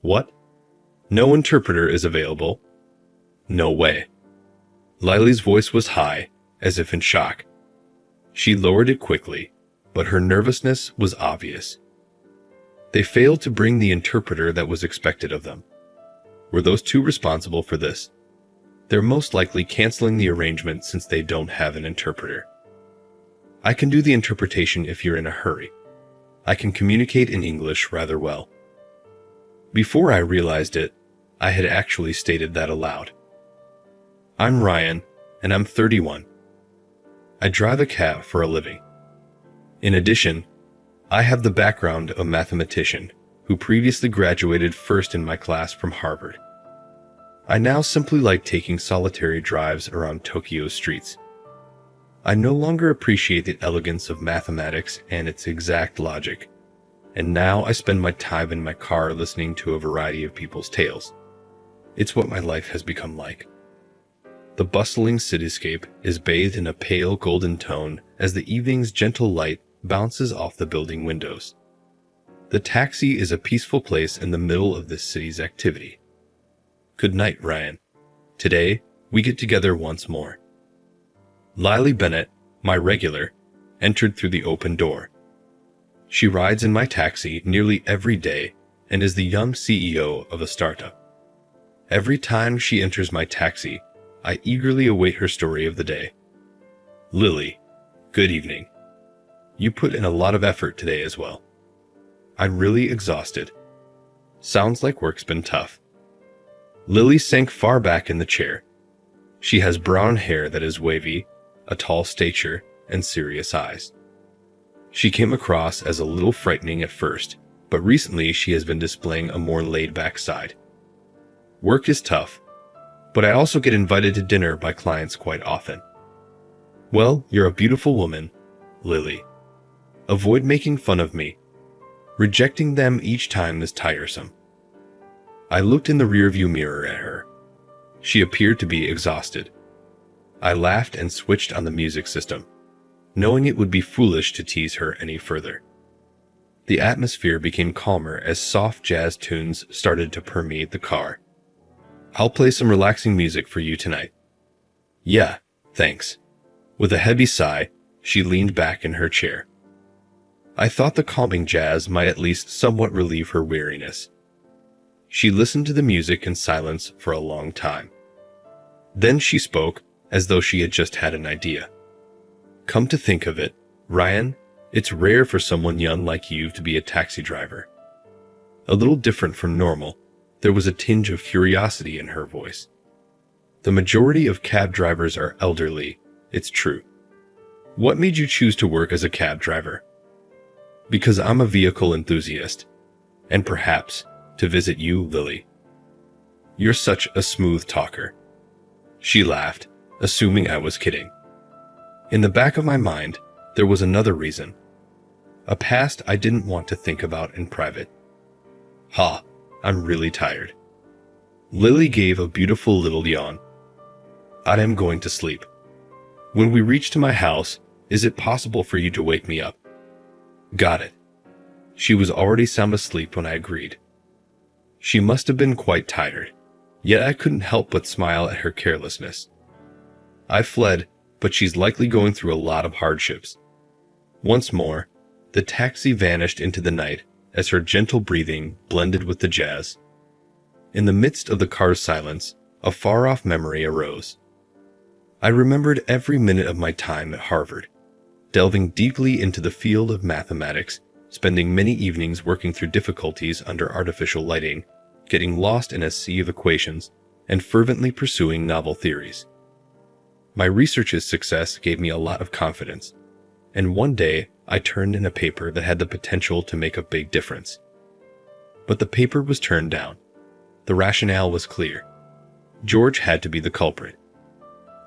What? No interpreter is available? No way. Lily's voice was high, as if in shock. She lowered it quickly, but her nervousness was obvious. They failed to bring the interpreter that was expected of them. Were those two responsible for this? They're most likely canceling the arrangement since they don't have an interpreter. I can do the interpretation if you're in a hurry. I can communicate in English rather well. Before I realized it, I had actually stated that aloud. I'm Ryan, and I'm 31. I drive a cab for a living. In addition, I have the background of a mathematician who previously graduated first in my class from Harvard. I now simply like taking solitary drives around Tokyo's streets. I no longer appreciate the elegance of mathematics and its exact logic, and now I spend my time in my car listening to a variety of people's tales. It's what my life has become like. The bustling cityscape is bathed in a pale golden tone as the evening's gentle light bounces off the building windows. The taxi is a peaceful place in the middle of this city's activity. Good night, Ryan. Today, we get together once more. Lily Bennett, my regular, entered through the open door. She rides in my taxi nearly every day and is the young CEO of a startup. Every time she enters my taxi, I eagerly await her story of the day. Lily, good evening. You put in a lot of effort today as well. I'm really exhausted. Sounds like work's been tough. Lily sank far back in the chair. She has brown hair that is wavy, a tall stature, and serious eyes. She came across as a little frightening at first, but recently she has been displaying a more laid-back side. Work is tough, but I also get invited to dinner by clients quite often. Well, you're a beautiful woman, Lily. Avoid making fun of me. Rejecting them each time is tiresome. I looked in the rearview mirror at her. She appeared to be exhausted. I laughed and switched on the music system, knowing it would be foolish to tease her any further. The atmosphere became calmer as soft jazz tunes started to permeate the car. I'll play some relaxing music for you tonight. Yeah, thanks. With a heavy sigh, she leaned back in her chair. I thought the calming jazz might at least somewhat relieve her weariness. She listened to the music in silence for a long time. Then she spoke as though she had just had an idea. Come to think of it, Ryan, it's rare for someone young like you to be a taxi driver. A little different from normal, there was a tinge of curiosity in her voice. The majority of cab drivers are elderly, it's true. What made you choose to work as a cab driver? Because I'm a vehicle enthusiast, and perhaps to visit you, Lily. You're such a smooth talker. She laughed, assuming I was kidding. In the back of my mind, there was another reason. A past I didn't want to think about in private. Ha, I'm really tired. Lily gave a beautiful little yawn. I am going to sleep. When we reach to my house, is it possible for you to wake me up? Got it. She was already sound asleep when I agreed. She must have been quite tired, yet I couldn't help but smile at her carelessness. I fled, but she's likely going through a lot of hardships. Once more, the taxi vanished into the night as her gentle breathing blended with the jazz. In the midst of the car's silence, a far-off memory arose. I remembered every minute of my time at Harvard, delving deeply into the field of mathematics, spending many evenings working through difficulties under artificial lighting, getting lost in a sea of equations, and fervently pursuing novel theories. My research's success gave me a lot of confidence, and one day I turned in a paper that had the potential to make a big difference. But the paper was turned down. The rationale was clear. George had to be the culprit.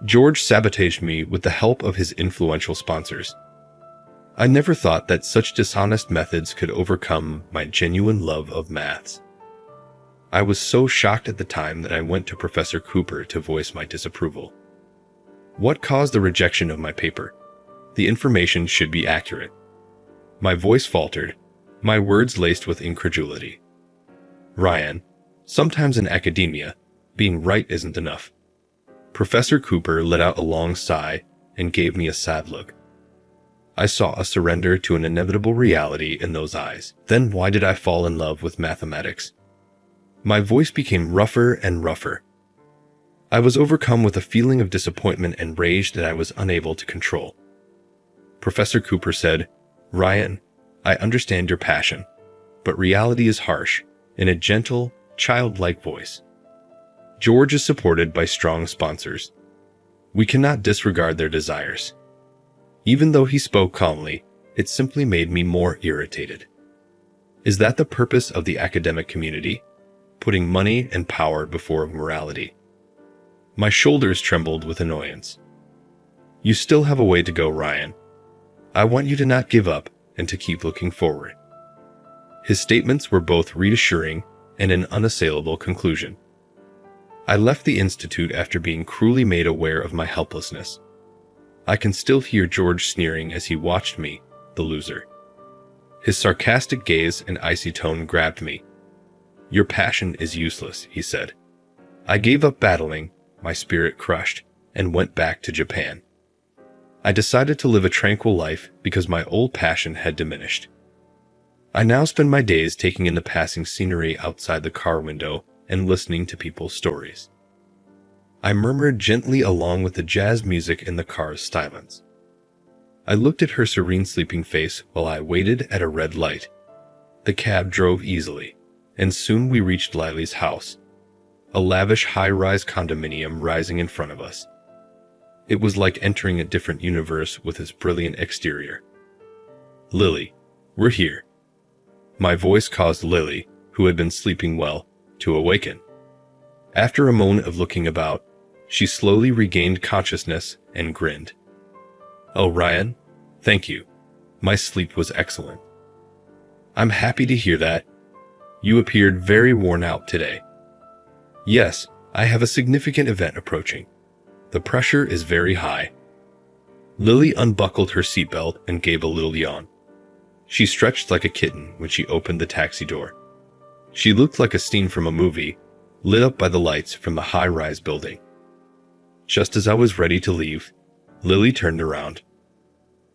George sabotaged me with the help of his influential sponsors. I never thought that such dishonest methods could overcome my genuine love of maths. I was so shocked at the time that I went to Professor Cooper to voice my disapproval. What caused the rejection of my paper? The information should be accurate. My voice faltered, my words laced with incredulity. Ryan, sometimes in academia, being right isn't enough. Professor Cooper let out a long sigh and gave me a sad look. I saw a surrender to an inevitable reality in those eyes. Then why did I fall in love with mathematics? My voice became rougher and rougher. I was overcome with a feeling of disappointment and rage that I was unable to control. Professor Cooper said, "Ryan, I understand your passion, but reality is harsh," in a gentle, childlike voice. George is supported by strong sponsors. We cannot disregard their desires. Even though he spoke calmly, it simply made me more irritated. Is that the purpose of the academic community? Putting money and power before morality. My shoulders trembled with annoyance. You still have a way to go, Ryan. I want you to not give up and to keep looking forward. His statements were both reassuring and an unassailable conclusion. I left the institute after being cruelly made aware of my helplessness. I can still hear George sneering as he watched me, the loser. His sarcastic gaze and icy tone grabbed me. "Your passion is useless," he said. I gave up battling, my spirit crushed, and went back to Japan. I decided to live a tranquil life because my old passion had diminished. I now spend my days taking in the passing scenery outside the car window and listening to people's stories. I murmured gently along with the jazz music in the car's silence. I looked at her serene sleeping face while I waited at a red light. The cab drove easily, and soon we reached Lily's house, a lavish high-rise condominium rising in front of us. It was like entering a different universe with its brilliant exterior. "Lily, we're here." My voice caused Lily, who had been sleeping well, to awaken. After a moment of looking about, she slowly regained consciousness and grinned. "Oh, Ryan, thank you. My sleep was excellent." "I'm happy to hear that. You appeared very worn out today." "Yes, I have a significant event approaching. The pressure is very high." Lily unbuckled her seatbelt and gave a little yawn. She stretched like a kitten when she opened the taxi door. She looked like a scene from a movie, lit up by the lights from the high-rise building. Just as I was ready to leave, Lily turned around.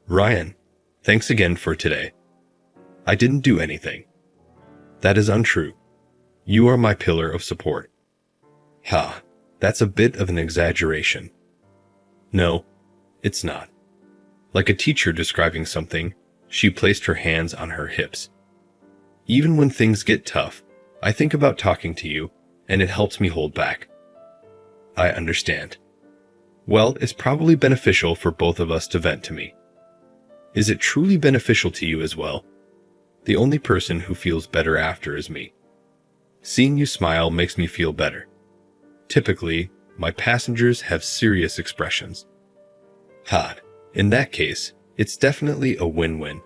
"Ryan, thanks again for today." "I didn't do anything." "That is untrue. You are my pillar of support." "Ha, that's a bit of an exaggeration." "No, it's not." Like a teacher describing something, she placed her hands on her hips. "Even when things get tough, I think about talking to you, and it helps me hold back." "I understand." "Well, it's probably beneficial for both of us to vent to me." "Is it truly beneficial to you as well?" "The only person who feels better after is me." "Seeing you smile makes me feel better." Typically, my passengers have serious expressions. "Ha, in that case, it's definitely a win-win."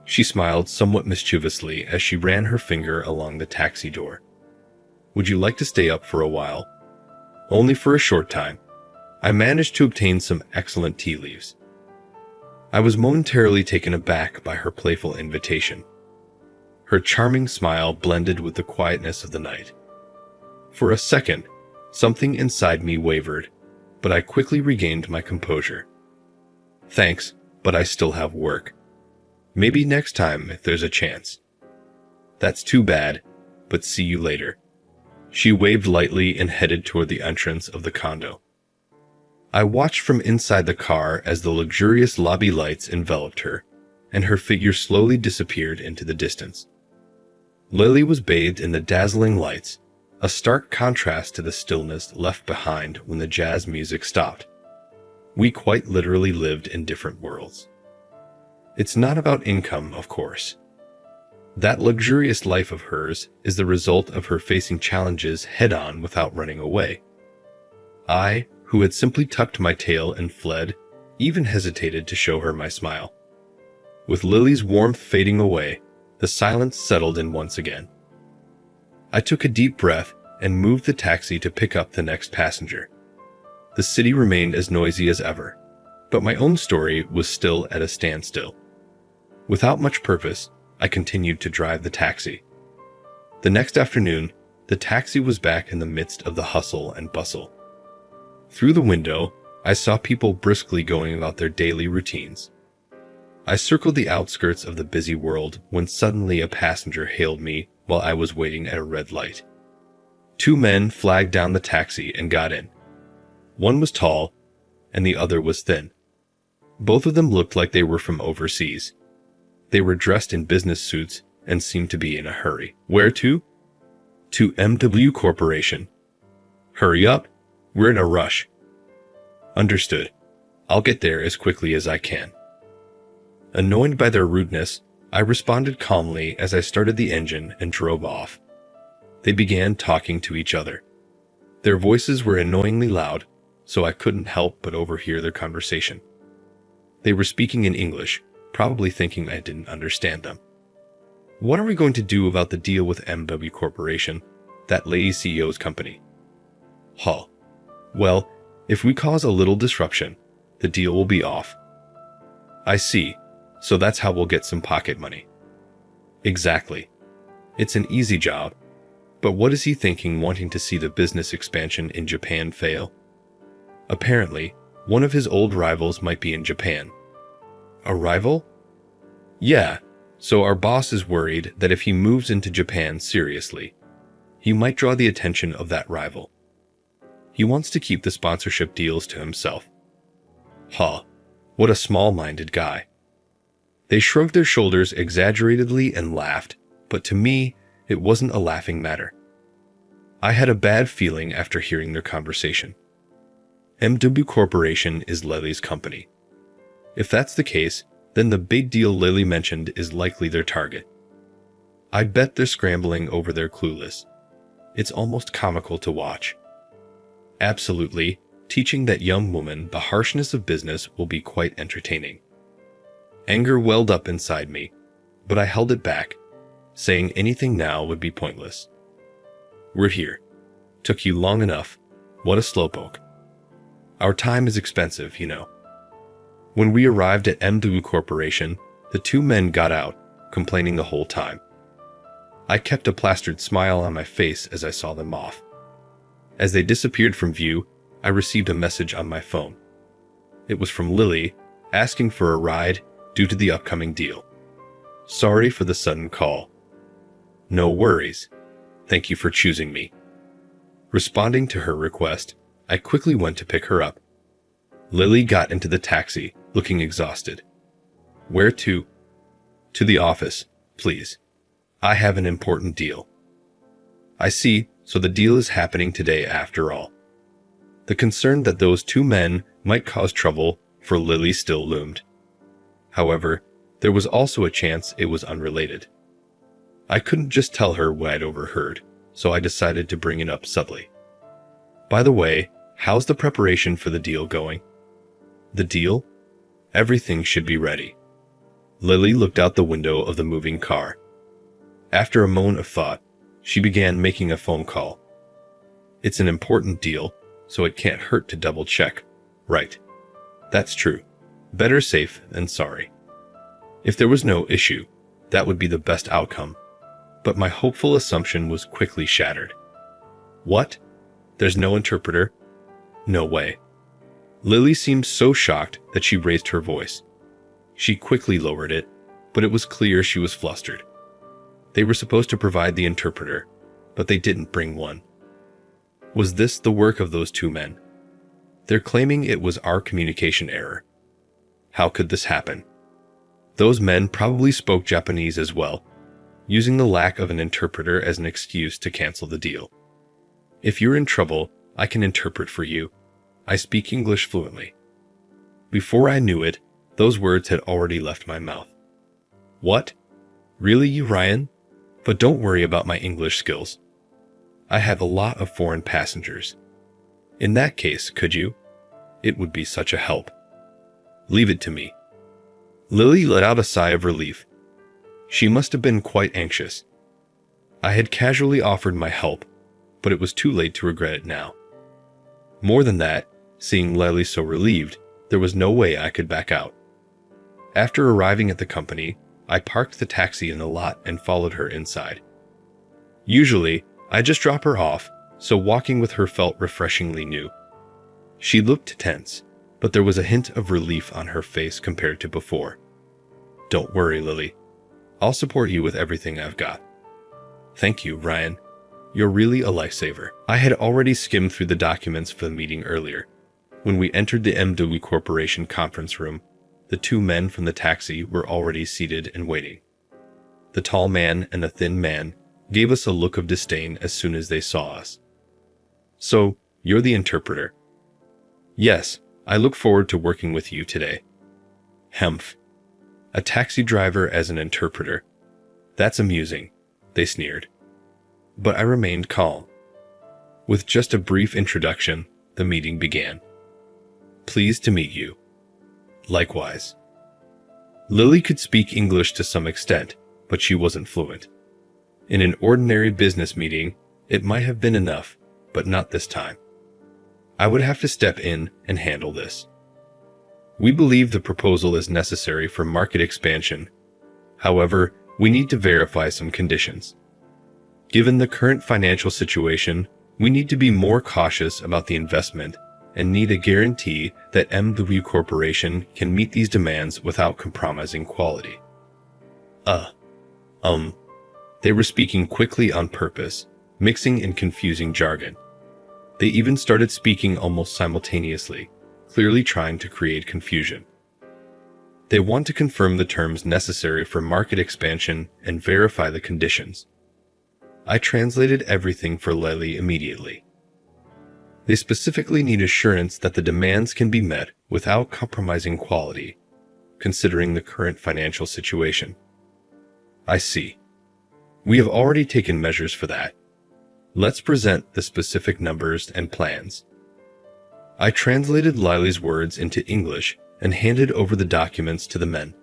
She smiled somewhat mischievously as she ran her finger along the taxi door. "Would you like to stay up for a while?" "Only for a short time. I managed to obtain some excellent tea leaves." I was momentarily taken aback by her playful invitation. Her charming smile blended with the quietness of the night. For a second, something inside me wavered, but I quickly regained my composure. "Thanks, but I still have work. Maybe next time if there's a chance." "That's too bad, but see you later." She waved lightly and headed toward the entrance of the condo. I watched from inside the car as the luxurious lobby lights enveloped her, and her figure slowly disappeared into the distance. Lily was bathed in the dazzling lights, a stark contrast to the stillness left behind when the jazz music stopped. We quite literally lived in different worlds. It's not about income, of course. That luxurious life of hers is the result of her facing challenges head-on without running away. I, who had simply tucked my tail and fled, even hesitated to show her my smile. With Lily's warmth fading away, the silence settled in once again. I took a deep breath and moved the taxi to pick up the next passenger. The city remained as noisy as ever, but my own story was still at a standstill. Without much purpose, I continued to drive the taxi. The next afternoon, the taxi was back in the midst of the hustle and bustle. Through the window, I saw people briskly going about their daily routines. I circled the outskirts of the busy world when suddenly a passenger hailed me while I was waiting at a red light. Two men flagged down the taxi and got in. One was tall, and the other was thin. Both of them looked like they were from overseas. They were dressed in business suits and seemed to be in a hurry. Where to? To MW Corporation. Hurry up, we're in a rush. Understood. I'll get there as quickly as I can. Annoyed by their rudeness, I responded calmly as I started the engine and drove off. They began talking to each other. Their voices were annoyingly loud, so I couldn't help but overhear their conversation. They were speaking in English, probably thinking I didn't understand them. What are we going to do about the deal with MW Corporation, that lady CEO's company? Hull. Well, if we cause a little disruption, the deal will be off. I see, so that's how we'll get some pocket money. Exactly. It's an easy job, but what is he thinking wanting to see the business expansion in Japan fail? Apparently, one of his old rivals might be in Japan. A rival? Yeah, so our boss is worried that if he moves into Japan seriously, he might draw the attention of that rival. He wants to keep the sponsorship deals to himself. Huh, what a small-minded guy. They shrugged their shoulders exaggeratedly and laughed, but to me, it wasn't a laughing matter. I had a bad feeling after hearing their conversation. MW Corporation is Lily's company. If that's the case, then the big deal Lily mentioned is likely their target. I bet they're scrambling over their clue list. It's almost comical to watch. Absolutely, teaching that young woman the harshness of business will be quite entertaining. Anger welled up inside me, but I held it back. Saying anything now would be pointless. We're here. Took you long enough. What a slowpoke. Our time is expensive, you know. When we arrived at MW Corporation, the two men got out, complaining the whole time. I kept a plastered smile on my face as I saw them off. As they disappeared from view, I received a message on my phone. It was from Lily, asking for a ride due to the upcoming deal. Sorry for the sudden call. No worries. Thank you for choosing me. Responding to her request, I quickly went to pick her up. Lily got into the taxi, looking exhausted. Where to? To the office, please. I have an important deal. I see, so the deal is happening today after all. The concern that those two men might cause trouble for Lily still loomed. However, there was also a chance it was unrelated. I couldn't just tell her what I'd overheard, so I decided to bring it up subtly. By the way, how's the preparation for the deal going? The deal? Everything should be ready. Lily looked out the window of the moving car. After a moment of thought, she began making a phone call. It's an important deal, so it can't hurt to double check. Right. That's true. Better safe than sorry. If there was no issue, that would be the best outcome. But my hopeful assumption was quickly shattered. What? There's no interpreter? No way. Lily seemed so shocked that she raised her voice. She quickly lowered it, but it was clear she was flustered. They were supposed to provide the interpreter, but they didn't bring one. Was this the work of those two men? They're claiming it was our communication error. How could this happen? Those men probably spoke Japanese as well, using the lack of an interpreter as an excuse to cancel the deal. If you're in trouble, I can interpret for you. I speak English fluently. Before I knew it, those words had already left my mouth. What? Really, you Ryan? But don't worry about my English skills. I have a lot of foreign passengers. In that case, could you? It would be such a help. Leave it to me. Lily let out a sigh of relief. She must have been quite anxious. I had casually offered my help, but it was too late to regret it now. More than that, seeing Lily so relieved, there was no way I could back out. After arriving at the company, I parked the taxi in the lot and followed her inside. Usually, I just drop her off, so walking with her felt refreshingly new. She looked tense, but there was a hint of relief on her face compared to before. Don't worry, Lily. I'll support you with everything I've got. Thank you, Ryan. You're really a lifesaver. I had already skimmed through the documents for the meeting earlier. When we entered the MW Corporation conference room, the two men from the taxi were already seated and waiting. The tall man and the thin man gave us a look of disdain as soon as they saw us. So, you're the interpreter? Yes, I look forward to working with you today. Hemph. A taxi driver as an interpreter. That's amusing, they sneered. But I remained calm. With just a brief introduction, the meeting began. Pleased to meet you. Likewise. Lily could speak English to some extent, but she wasn't fluent. In an ordinary business meeting, it might have been enough, but not this time. I would have to step in and handle this. We believe the proposal is necessary for market expansion. However, we need to verify some conditions. Given the current financial situation, we need to be more cautious about the investment and need a guarantee that MW Corporation can meet these demands without compromising quality. They were speaking quickly on purpose, mixing in confusing jargon. They even started speaking almost simultaneously, clearly trying to create confusion. They want to confirm the terms necessary for market expansion and verify the conditions. I translated everything for Lily immediately. They specifically need assurance that the demands can be met without compromising quality, considering the current financial situation. I see. We have already taken measures for that. Let's present the specific numbers and plans. I translated Lily's words into English and handed over the documents to the men.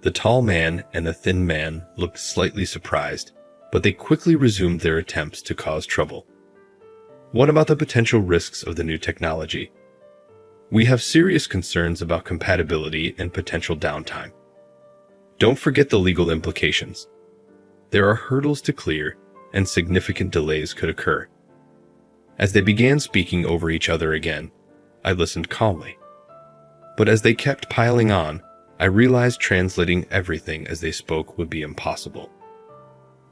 The tall man and the thin man looked slightly surprised, but they quickly resumed their attempts to cause trouble. What about the potential risks of the new technology? We have serious concerns about compatibility and potential downtime. Don't forget the legal implications. There are hurdles to clear, and significant delays could occur. As they began speaking over each other again, I listened calmly. But as they kept piling on, I realized translating everything as they spoke would be impossible.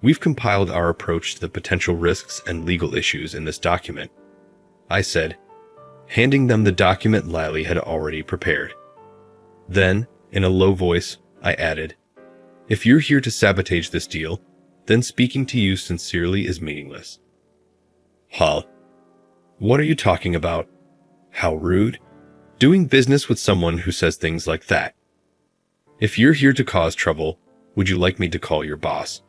We've compiled our approach to the potential risks and legal issues in this document, I said, handing them the document Lily had already prepared. Then, in a low voice, I added, if you're here to sabotage this deal, then speaking to you sincerely is meaningless. Huh? What are you talking about? How rude. Doing business with someone who says things like that. If you're here to cause trouble, would you like me to call your boss?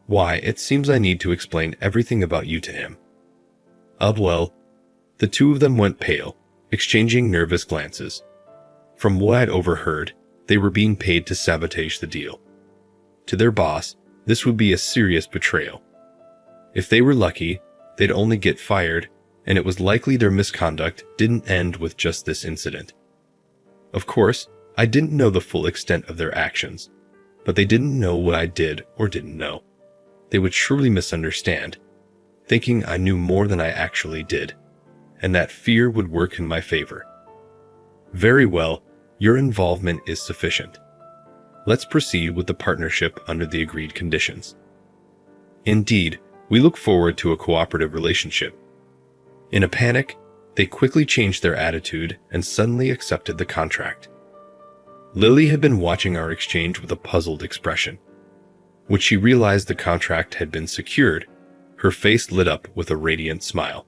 Why, it seems I need to explain everything about you to him. Well, the two of them went pale, exchanging nervous glances. From what I'd overheard, they were being paid to sabotage the deal. To their boss, this would be a serious betrayal. If they were lucky, they'd only get fired, and it was likely their misconduct didn't end with just this incident. Of course, I didn't know the full extent of their actions, but they didn't know what I did or didn't know. They would surely misunderstand, thinking I knew more than I actually did, and that fear would work in my favor. Very well, your involvement is sufficient. Let's proceed with the partnership under the agreed conditions. Indeed, we look forward to a cooperative relationship. In a panic, they quickly changed their attitude and suddenly accepted the contract. Lily had been watching our exchange with a puzzled expression. When she realized the contract had been secured, her face lit up with a radiant smile.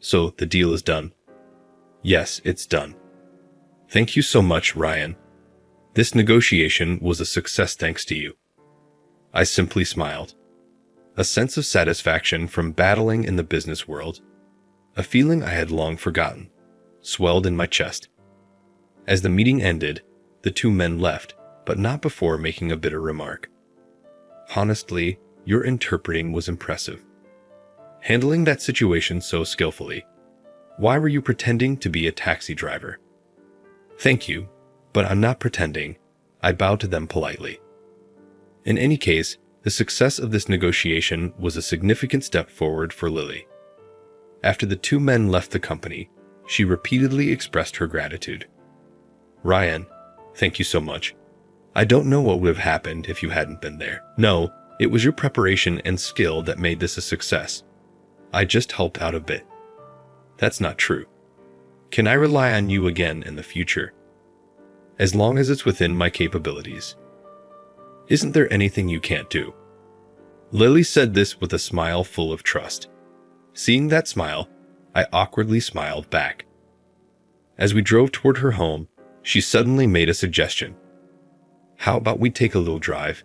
So the deal is done. Yes, it's done. Thank you so much, Ryan. This negotiation was a success thanks to you. I simply smiled. A sense of satisfaction from battling in the business world, a feeling I had long forgotten, swelled in my chest. As the meeting ended, the two men left, but not before making a bitter remark. Honestly, your interpreting was impressive. Handling that situation so skillfully. Why were you pretending to be a taxi driver? Thank you, but I'm not pretending. I bowed to them politely. In any case, The success of this negotiation was a significant step forward for Lily. After the two men left the company, she repeatedly expressed her gratitude. "Ryan, thank you so much. I don't know what would have happened if you hadn't been there. No, it was your preparation and skill that made this a success. I just helped out a bit." "That's not true. Can I rely on you again in the future?" "As long as it's within my capabilities." "Isn't there anything you can't do?" Lily said this with a smile full of trust. Seeing that smile, I awkwardly smiled back. As we drove toward her home, she suddenly made a suggestion. "How about we take a little drive?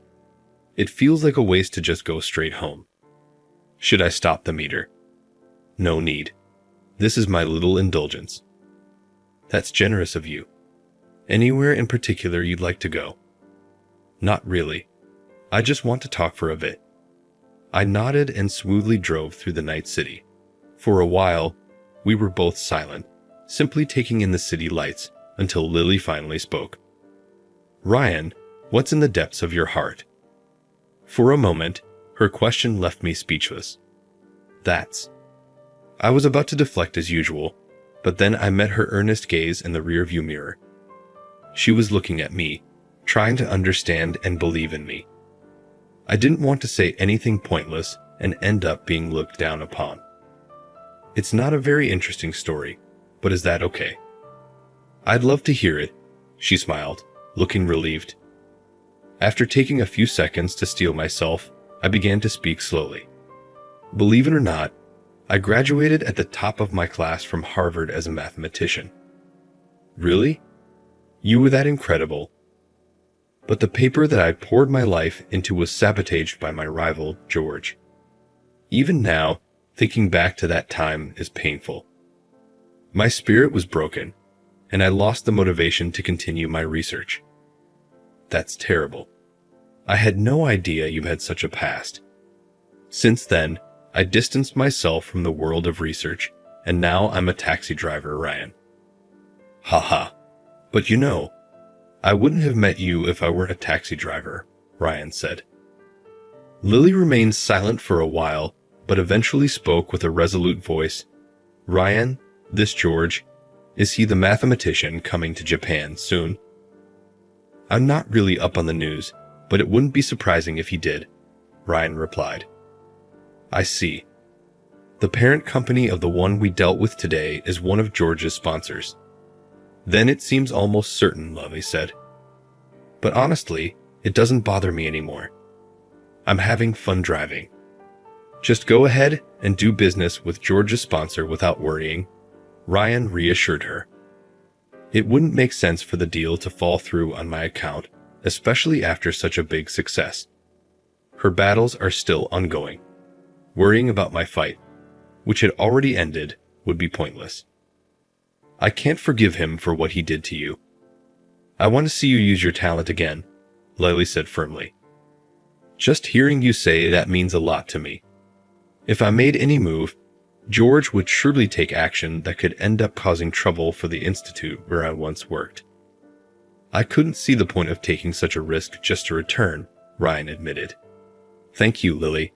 It feels like a waste to just go straight home." "Should I stop the meter?" "No need. This is my little indulgence." "That's generous of you. Anywhere in particular you'd like to go?" "Not really. I just want to talk for a bit." I nodded and smoothly drove through the night city. For a while, we were both silent, simply taking in the city lights until Lily finally spoke. "Ryan, what's in the depths of your heart?" For a moment, her question left me speechless. "That's..." I was about to deflect as usual, but then I met her earnest gaze in the rearview mirror. She was looking at me, trying to understand and believe in me. I didn't want to say anything pointless and end up being looked down upon. "It's not a very interesting story, but is that okay?" "I'd love to hear it," she smiled, looking relieved. After taking a few seconds to steel myself, I began to speak slowly. "Believe it or not, I graduated at the top of my class from Harvard as a mathematician." "Really? You were that incredible?" "But the paper that I poured my life into was sabotaged by my rival, George. Even now, thinking back to that time is painful. My spirit was broken, and I lost the motivation to continue my research." "That's terrible. I had no idea you had such a past." "Since then, I distanced myself from the world of research, and now I'm a taxi driver, Ryan." "Haha. But you know, I wouldn't have met you if I weren't a taxi driver," Ryan said. Lily remained silent for a while, but eventually spoke with a resolute voice. "Ryan, this George, is he the mathematician coming to Japan soon?" "I'm not really up on the news, but it wouldn't be surprising if he did," Ryan replied. "I see. The parent company of the one we dealt with today is one of George's sponsors." "Then it seems almost certain," Lily said. "But honestly, it doesn't bother me anymore. I'm having fun driving. Just go ahead and do business with George's sponsor without worrying," Ryan reassured her. "It wouldn't make sense for the deal to fall through on my account, especially after such a big success. Her battles are still ongoing. Worrying about my fight, which had already ended, would be pointless. I can't forgive him for what he did to you." "I want to see you use your talent again," Lily said firmly. "Just hearing you say that means a lot to me. If I made any move, George would surely take action that could end up causing trouble for the institute where I once worked." "I couldn't see the point of taking such a risk just to return," Ryan admitted. "Thank you, Lily.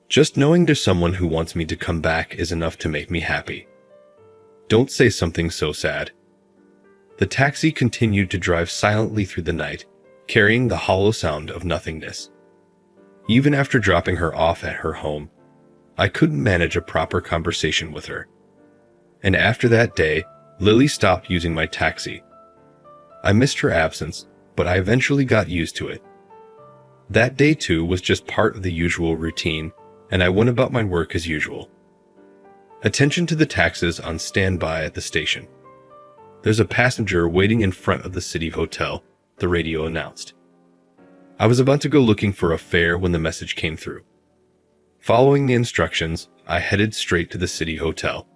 Just knowing there's someone who wants me to come back is enough to make me happy." "Don't say something so sad." The taxi continued to drive silently through the night, carrying the hollow sound of nothingness. Even after dropping her off at her home, I couldn't manage a proper conversation with her. And after that day, Lily stopped using my taxi. I missed her absence, but I eventually got used to it. That day too was just part of the usual routine, and I went about my work as usual. Attention to the taxis on standby at the station. "There's a passenger waiting in front of the city hotel," the radio announced. I was about to go looking for a fare when the message came through. Following the instructions, I headed straight to the city hotel.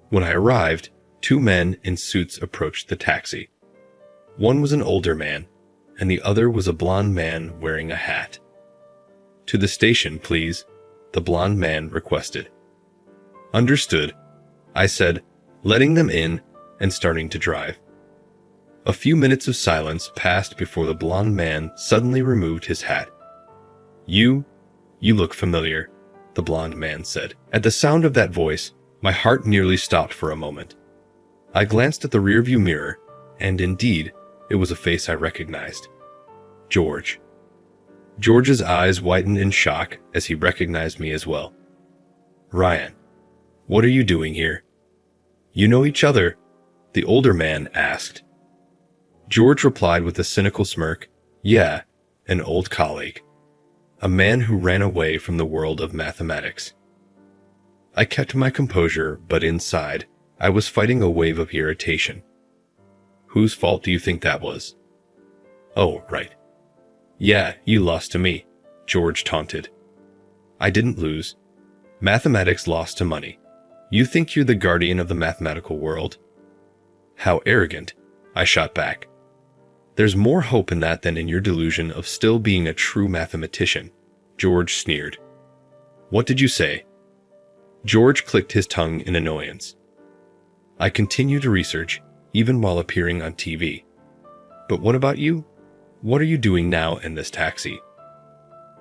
When I arrived, two men in suits approached the taxi. One was an older man, and the other was a blond man wearing a hat. "To the station, please," the blond man requested. "Understood," I said, letting them in and starting to drive. A few minutes of silence passed before the blond man suddenly removed his hat. You look familiar, the blond man said. At the sound of that voice, my heart nearly stopped for a moment. I glanced at the rearview mirror, and indeed, it was a face I recognized. George. George's eyes widened in shock as he recognized me as well. Ryan, what are you doing here? You know each other? The older man asked. George replied with a cynical smirk, Yeah, an old colleague. A man who ran away from the world of mathematics. I kept my composure, but inside, I was fighting a wave of irritation. Whose fault do you think that was? Oh, right. Yeah, you lost to me, George taunted. I didn't lose. Mathematics lost to money. You think you're the guardian of the mathematical world? How arrogant, I shot back. There's more hope in that than in your delusion of still being a true mathematician, George sneered. What did you say? George clicked his tongue in annoyance. I continue to research, even while appearing on TV. But what about you? What are you doing now in this taxi?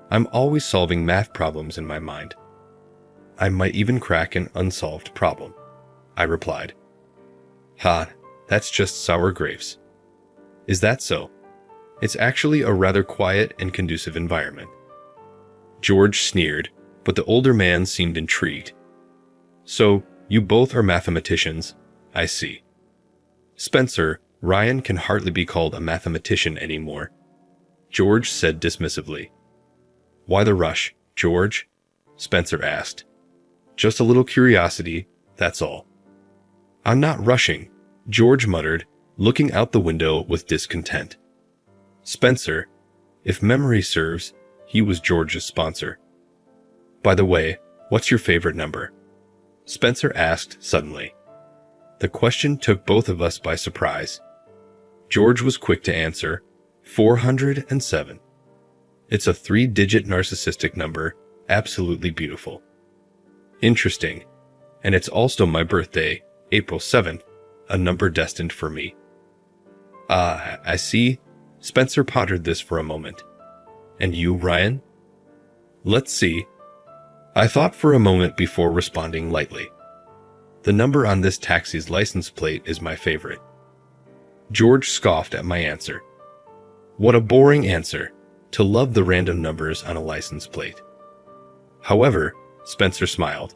I'm always solving math problems in my mind. I might even crack an unsolved problem, I replied. Ha, that's just sour grapes. Is that so? It's actually a rather quiet and conducive environment. George sneered, but the older man seemed intrigued. So, you both are mathematicians, I see. Spencer, Ryan can hardly be called a mathematician anymore, George said dismissively. Why the rush, George? Spencer asked. Just a little curiosity, that's all. I'm not rushing, George muttered, looking out the window with discontent. Spencer, if memory serves, he was George's sponsor. By the way, what's your favorite number? Spencer asked suddenly. The question took both of us by surprise. George was quick to answer, 407. It's a 3-digit narcissistic number, absolutely beautiful. Interesting. And it's also my birthday, April 7th, a number destined for me. Ah, I see. Spencer pondered this for a moment. And you, Ryan? Let's see. I thought for a moment before responding lightly. The number on this taxi's license plate is my favorite. George scoffed at my answer. What a boring answer, to love the random numbers on a license plate. However, Spencer smiled.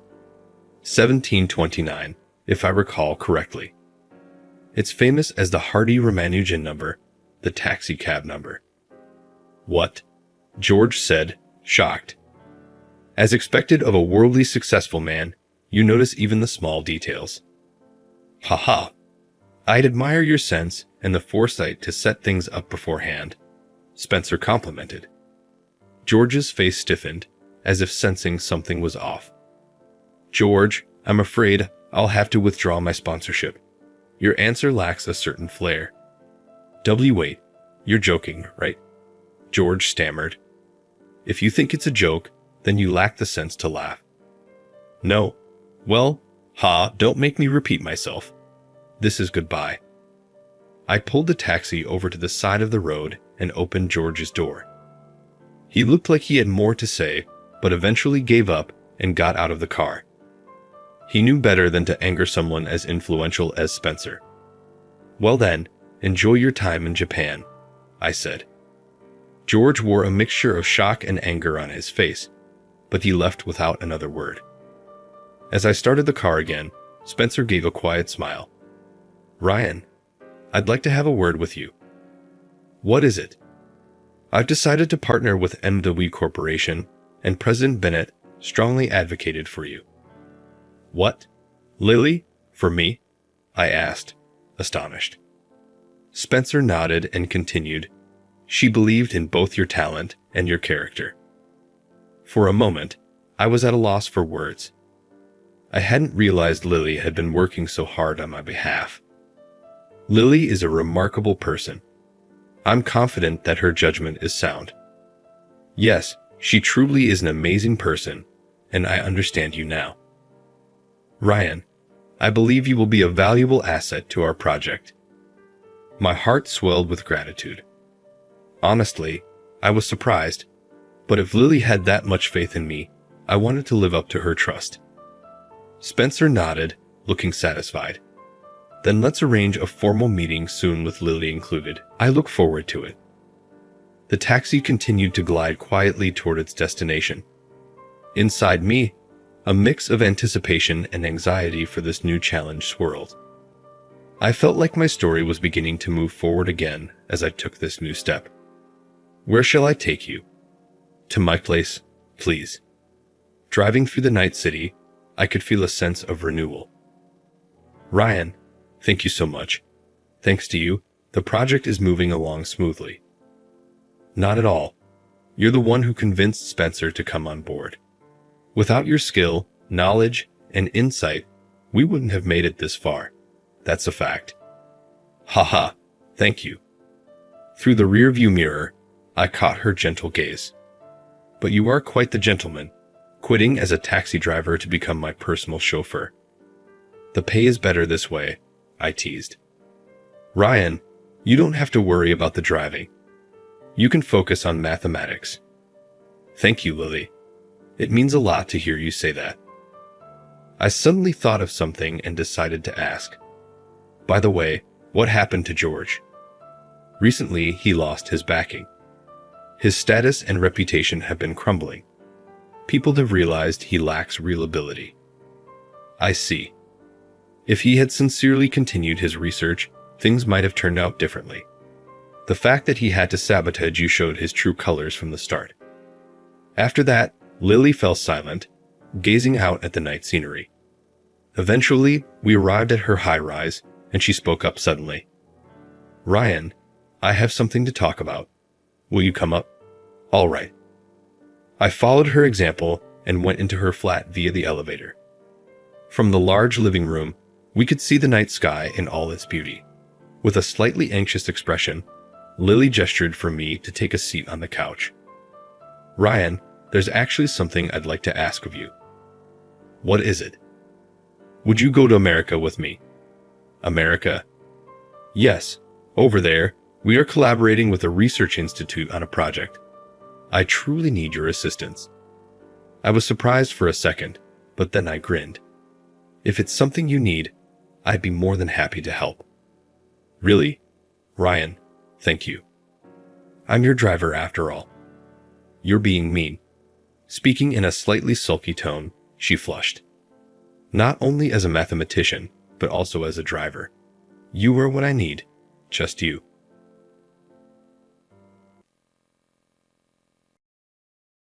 1729, if I recall correctly. It's famous as the Hardy Ramanujan number, the taxi cab number. What? George said, shocked. As expected of a worldly successful man, you notice even the small details. Ha. I'd admire your sense and the foresight to set things up beforehand, Spencer complimented. George's face stiffened, as if sensing something was off. George, I'm afraid I'll have to withdraw my sponsorship. Your answer lacks a certain flair. Wait, you're joking, right? George stammered. If you think it's a joke, then you lack the sense to laugh. No. Well, don't make me repeat myself. This is goodbye. I pulled the taxi over to the side of the road and opened George's door. He looked like he had more to say, but eventually gave up and got out of the car. He knew better than to anger someone as influential as Spencer. Well then, enjoy your time in Japan, I said. George wore a mixture of shock and anger on his face, but he left without another word. As I started the car again, Spencer gave a quiet smile. Ryan, I'd like to have a word with you. What is it? I've decided to partner with MW Corporation, and President Bennett strongly advocated for you. What? Lily? For me? I asked, astonished. Spencer nodded and continued. She believed in both your talent and your character. For a moment, I was at a loss for words. I hadn't realized Lily had been working so hard on my behalf. Lily is a remarkable person. I'm confident that her judgment is sound. Yes, she truly is an amazing person, and I understand you now. Ryan, I believe you will be a valuable asset to our project. My heart swelled with gratitude. Honestly, I was surprised. But if Lily had that much faith in me, I wanted to live up to her trust. Spencer nodded, looking satisfied. Then let's arrange a formal meeting soon with Lily included. I look forward to it. The taxi continued to glide quietly toward its destination. Inside me, a mix of anticipation and anxiety for this new challenge swirled. I felt like my story was beginning to move forward again as I took this new step. Where shall I take you? To my place, please. Driving through the night city, I could feel a sense of renewal. Ryan, thank you so much. Thanks to you, the project is moving along smoothly. Not at all. You're the one who convinced Spencer to come on board. Without your skill, knowledge, and insight, we wouldn't have made it this far. That's a fact. Haha, thank you. Through the rearview mirror, I caught her gentle gaze. But you are quite the gentleman, quitting as a taxi driver to become my personal chauffeur. The pay is better this way, I teased. Ryan, you don't have to worry about the driving. You can focus on mathematics. Thank you, Lily. It means a lot to hear you say that. I suddenly thought of something and decided to ask. By the way, what happened to George? Recently, he lost his backing. His status and reputation have been crumbling. People have realized he lacks real ability. I see. If he had sincerely continued his research, things might have turned out differently. The fact that he had to sabotage you showed his true colors from the start. After that, Lily fell silent, gazing out at the night scenery. Eventually, we arrived at her high-rise, and she spoke up suddenly. Ryan, I have something to talk about. Will you come up? All right. I followed her example and went into her flat via the elevator. From the large living room, we could see the night sky in all its beauty. With a slightly anxious expression, Lily gestured for me to take a seat on the couch. Ryan, there's actually something I'd like to ask of you. What is it? Would you go to America with me? America? Yes, over there, we are collaborating with a research institute on a project. I truly need your assistance. I was surprised for a second, but then I grinned. If it's something you need, I'd be more than happy to help. Really? Ryan, thank you. I'm your driver after all. You're being mean. Speaking in a slightly sulky tone, she flushed. Not only as a mathematician, but also as a driver. You are what I need. Just you.